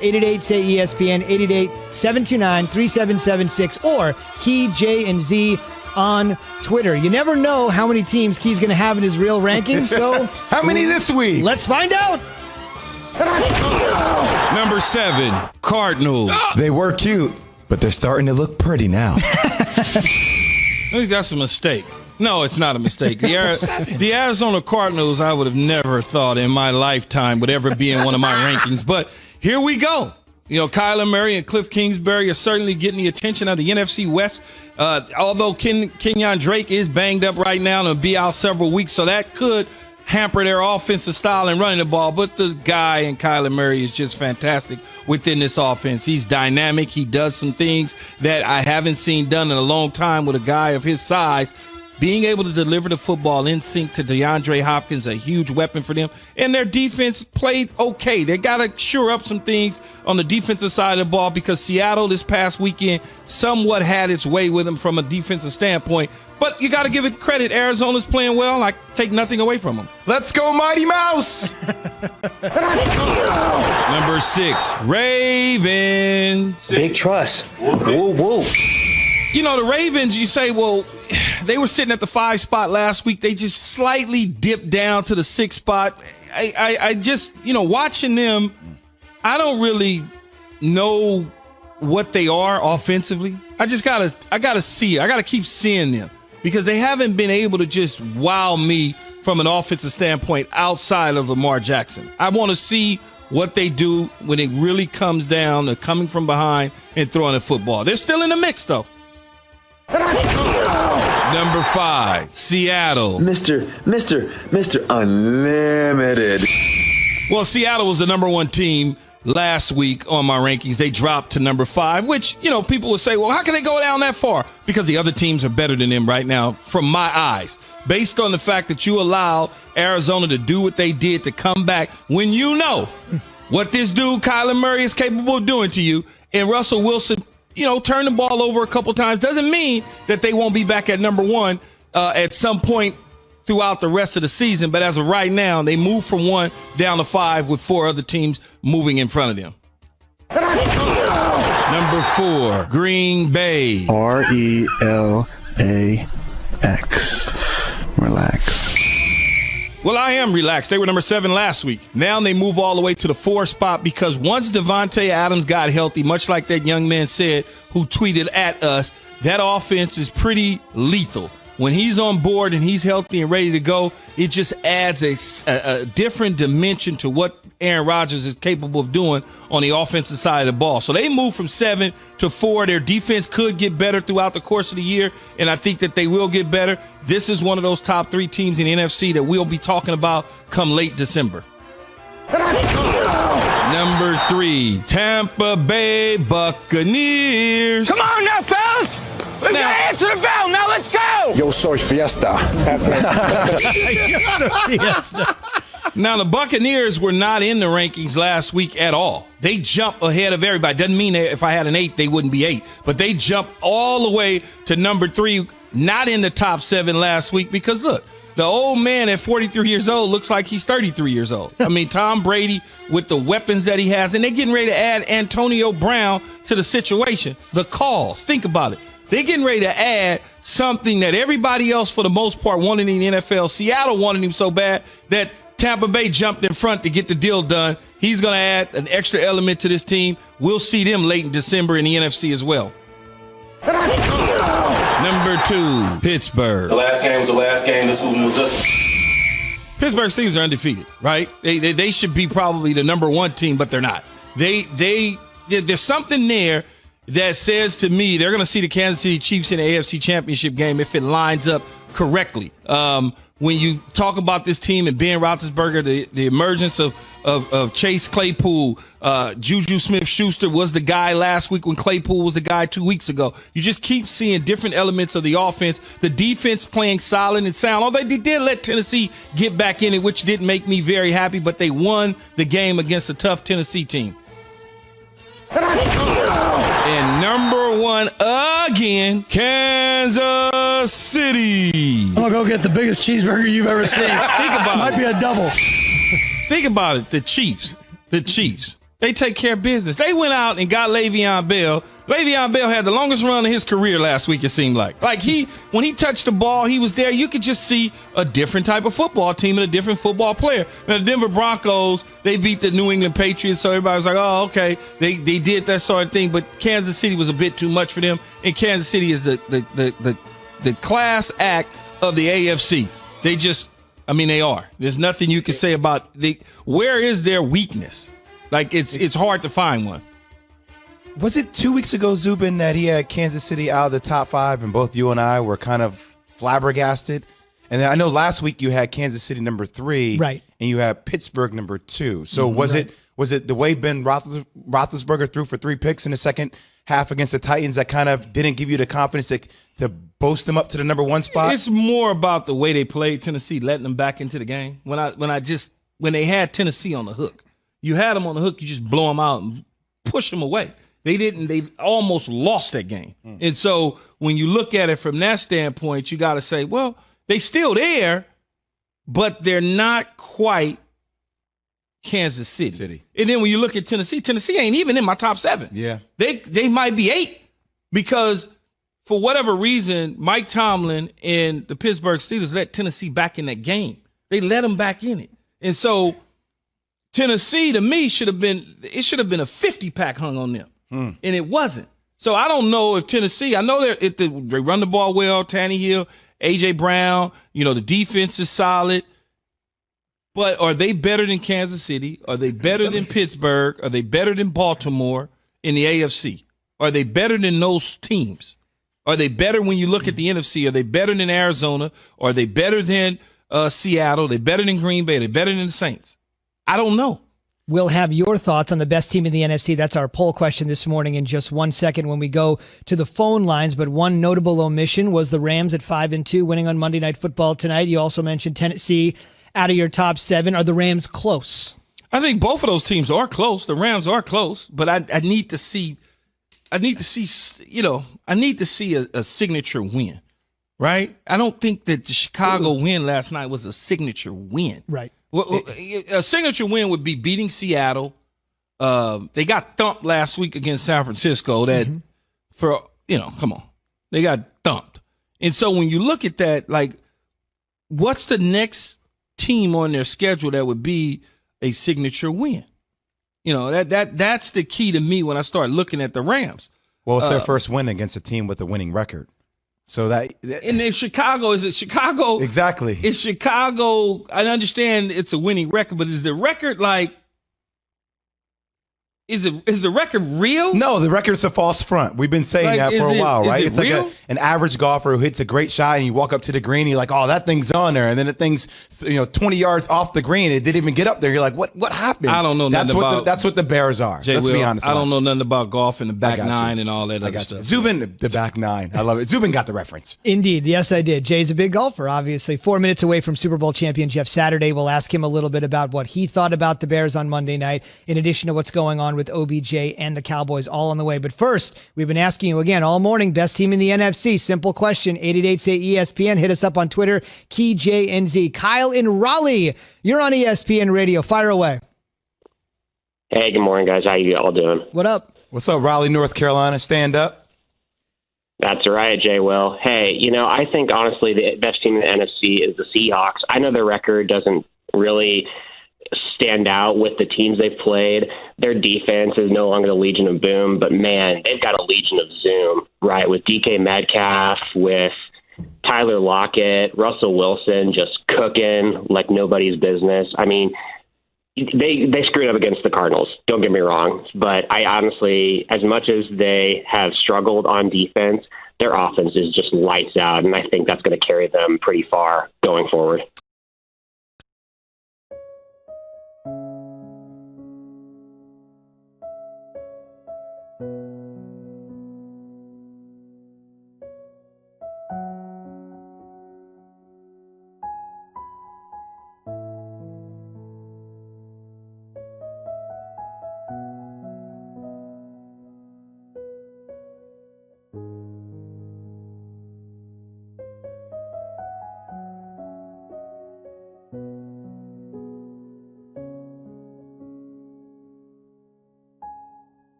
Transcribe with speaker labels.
Speaker 1: 888-SAY-ESPN, 888-729-3776, or Key, J, and Z on Twitter. You never know how many teams Key's going to have in his real rankings, so...
Speaker 2: How many this week?
Speaker 1: Let's find out.
Speaker 3: Number 7, Cardinals.
Speaker 2: They were cute, but they're starting to look pretty now.
Speaker 3: I think that's a mistake. No, it's not a mistake. The Arizona Cardinals, I would have never thought in my lifetime would ever be in one of my rankings, but here we go. You know, Kyler Murray and Cliff Kingsbury are certainly getting the attention of the NFC West. Although Kenyon Drake is banged up right now and will be out several weeks, so that could hamper their offensive style and running the ball. But the guy in Kyler Murray is just fantastic within this offense. He's dynamic. He does some things that I haven't seen done in a long time with a guy of his size. Being able to deliver the football in sync to DeAndre Hopkins, a huge weapon for them. And their defense played okay. They got to shore up some things on the defensive side of the ball because Seattle this past weekend somewhat had its way with them from a defensive standpoint. But you got to give it credit. Arizona's playing well. I take nothing away from them.
Speaker 2: Let's go, Mighty Mouse!
Speaker 3: Number 6, Ravens.
Speaker 4: Big trust. Woo, woo.
Speaker 3: You know, the Ravens, you say, well, they were sitting at the 5 spot last week. They just slightly dipped down to the 6 spot. I just, you know, watching them, I don't really know what they are offensively. I gotta see it. I gotta keep seeing them because they haven't been able to just wow me from an offensive standpoint outside of Lamar Jackson. I want to see what they do when it really comes down to coming from behind and throwing the football. They're still in the mix, though. Number 5, Seattle.
Speaker 5: Mr. Unlimited.
Speaker 3: Well, Seattle was the number 1 team last week on my rankings. They dropped to number 5, which, you know, people would say, well, how can they go down that far? Because the other teams are better than them right now, from my eyes. Based on the fact that you allowed Arizona to do what they did to come back when you know what this dude, Kyler Murray, is capable of doing to you, and Russell Wilson, you know, turn the ball over a couple times, doesn't mean that they won't be back at number 1 at some point throughout the rest of the season. But as of right now, they moved from 1 down to 5 with 4 other teams moving in front of them. Number 4, Green Bay.
Speaker 6: RELAX. Relax.
Speaker 3: Well, I am relaxed. They were number 7 last week. Now they move all the way to the 4 spot because once Devontae Adams got healthy, much like that young man said who tweeted at us, that offense is pretty lethal. When he's on board and he's healthy and ready to go, it just adds a different dimension to what Aaron Rodgers is capable of doing on the offensive side of the ball. So they moved from 7 to 4. Their defense could get better throughout the course of the year, and I think that they will get better. This is one of those top 3 teams in the NFC that we'll be talking about come late December. Number 3, Tampa Bay Buccaneers.
Speaker 4: Come on now, fellas. Let's answer the bell. Now let's go.
Speaker 5: Yo soy fiesta.
Speaker 3: Now, the Buccaneers were not in the rankings last week at all. They jumped ahead of everybody. Doesn't mean that if I had an 8, they wouldn't be 8. But they jumped all the way to number 3, not in the top 7 last week because, look, the old man at 43 years old looks like he's 33 years old. I mean, Tom Brady with the weapons that he has, and they're getting ready to add Antonio Brown to the situation. The calls, think about it. They're getting ready to add something that everybody else, for the most part, wanted in the NFL. Seattle wanted him so bad that Tampa Bay jumped in front to get the deal done. He's going to add an extra element to this team. We'll see them late in December in the NFC as well. Number 2, Pittsburgh.
Speaker 7: The last game was the last game. This one was just.
Speaker 3: Pittsburgh Steelers are undefeated, right? They should be probably the number 1 team, but they're not. There's something there that says to me they're going to see the Kansas City Chiefs in the AFC Championship game if it lines up correctly. When you talk about this team and Ben Roethlisberger, the emergence of Chase Claypool, Juju Smith-Schuster was the guy last week when Claypool was the guy 2 weeks ago. You just keep seeing different elements of the offense. The defense playing solid and sound, although they did let Tennessee get back in it, which didn't make me very happy, but they won the game against a tough Tennessee team. And number 1 again, Kansas City.
Speaker 1: I'm going to go get the biggest cheeseburger you've ever seen.
Speaker 3: Think about it.
Speaker 1: Might be a double.
Speaker 3: Think about it. The Chiefs. They take care of business. They went out and got Le'Veon Bell. Le'Veon Bell had the longest run of his career last week, it seemed like. When he touched the ball, he was there. You could just see a different type of football team and a different football player. Now, the Denver Broncos, they beat the New England Patriots, so everybody was like, oh, okay. They did that sort of thing, but Kansas City was a bit too much for them, and Kansas City is the class act of the AFC. They are. There's nothing you can say about where is their weakness? It's hard to find one.
Speaker 2: Was it 2 weeks ago, Zubin, that he had Kansas City out of the top 5, and both you and I were kind of flabbergasted? And then I know last week you had Kansas City number 3,
Speaker 1: right,
Speaker 2: and you had Pittsburgh number 2. So was it the way Ben Roethlisberger threw for 3 picks in the second half against the Titans that kind of didn't give you the confidence to boast them up to the number 1 spot?
Speaker 3: It's more about the way they played Tennessee, letting them back into the game. When they had Tennessee on the hook, you had them on the hook, you just blow them out and push them away. They almost lost that game. And so when you look at it from that standpoint, you got to say, well, they still there, but they're not quite Kansas City. And then when you look at Tennessee ain't even in my top 7.
Speaker 2: Yeah.
Speaker 3: They might be 8 because for whatever reason, Mike Tomlin and the Pittsburgh Steelers let Tennessee back in that game. They let them back in it. And so Tennessee, to me, should have been a 50-pack hung on them. And it wasn't. So I don't know if Tennessee, I know they run the ball well, Tannehill, A.J. Brown, the defense is solid. But are they better than Kansas City? Are they better than Pittsburgh? Are they better than Baltimore in the AFC? Are they better than those teams? Are they better when you look at the NFC? Are they better than Arizona? Are they better than Seattle? Are they better than Green Bay? Are they better than the Saints? I don't know.
Speaker 1: We'll have your thoughts on the best team in the NFC. That's our poll question this morning in just 1 second when we go to the phone lines. But one notable omission was the Rams at 5-2, winning on Monday Night Football tonight. You also mentioned Tennessee out of your top 7. Are the Rams close?
Speaker 3: I think both of those teams are close. The Rams are close, but I need to see a signature win, right? I don't think that the Chicago win last night was a signature win.
Speaker 1: Right.
Speaker 3: Well, a signature win would be beating Seattle. They got thumped last week against San Francisco. Come on. They got thumped. And so when you look at that, what's the next team on their schedule that would be a signature win? That's the key to me when I start looking at the Rams.
Speaker 2: Well, it's their first win against a team with a winning record. So and
Speaker 3: in Chicago, is it Chicago?
Speaker 2: Exactly.
Speaker 3: It's Chicago. I understand it's a winning record, but is the record is the record real?
Speaker 2: No, the record's a false front. We've been saying that for a while, right?
Speaker 3: It's real?
Speaker 2: Like an average golfer who hits a great shot and you walk up to the green and you're like, oh, that thing's on there. And then the thing's 20 yards off the green. It didn't even get up there. You're like, what happened?
Speaker 3: I don't know nothing about
Speaker 2: that's what the Bears are. Let's be honest.
Speaker 3: I don't know nothing about golf and the back nine and all that other stuff.
Speaker 2: Zubin, the back nine. I love it. Zubin got the reference.
Speaker 1: Indeed. Yes, I did. Jay's a big golfer, obviously. 4 minutes away from Super Bowl champion Jeff Saturday. We'll ask him a little bit about what he thought about the Bears on Monday night, in addition to what's going on with OBJ and the Cowboys all on the way. But first, we've been asking you again all morning, best team in the NFC. Simple question, 888-SAY-ESPN. Hit us up on Twitter, Key J and Z. Kyle in Raleigh, you're on ESPN Radio. Fire away.
Speaker 5: Hey, good morning, guys. How you all doing?
Speaker 1: What up?
Speaker 2: What's up, Raleigh, North Carolina? Stand up.
Speaker 5: That's right, Jay Will. Hey, I think, honestly, the best team in the NFC is the Seahawks. I know their record doesn't really stand out with the teams they've played. Their defense is no longer the Legion of Boom, but, man, they've got a Legion of Zoom, right, with DK Metcalf, with Tyler Lockett, Russell Wilson just cooking like nobody's business. I mean, they screwed up against the Cardinals, don't get me wrong, but I honestly, as much as they have struggled on defense, their offense is just lights out, and I think that's going to carry them pretty far going forward.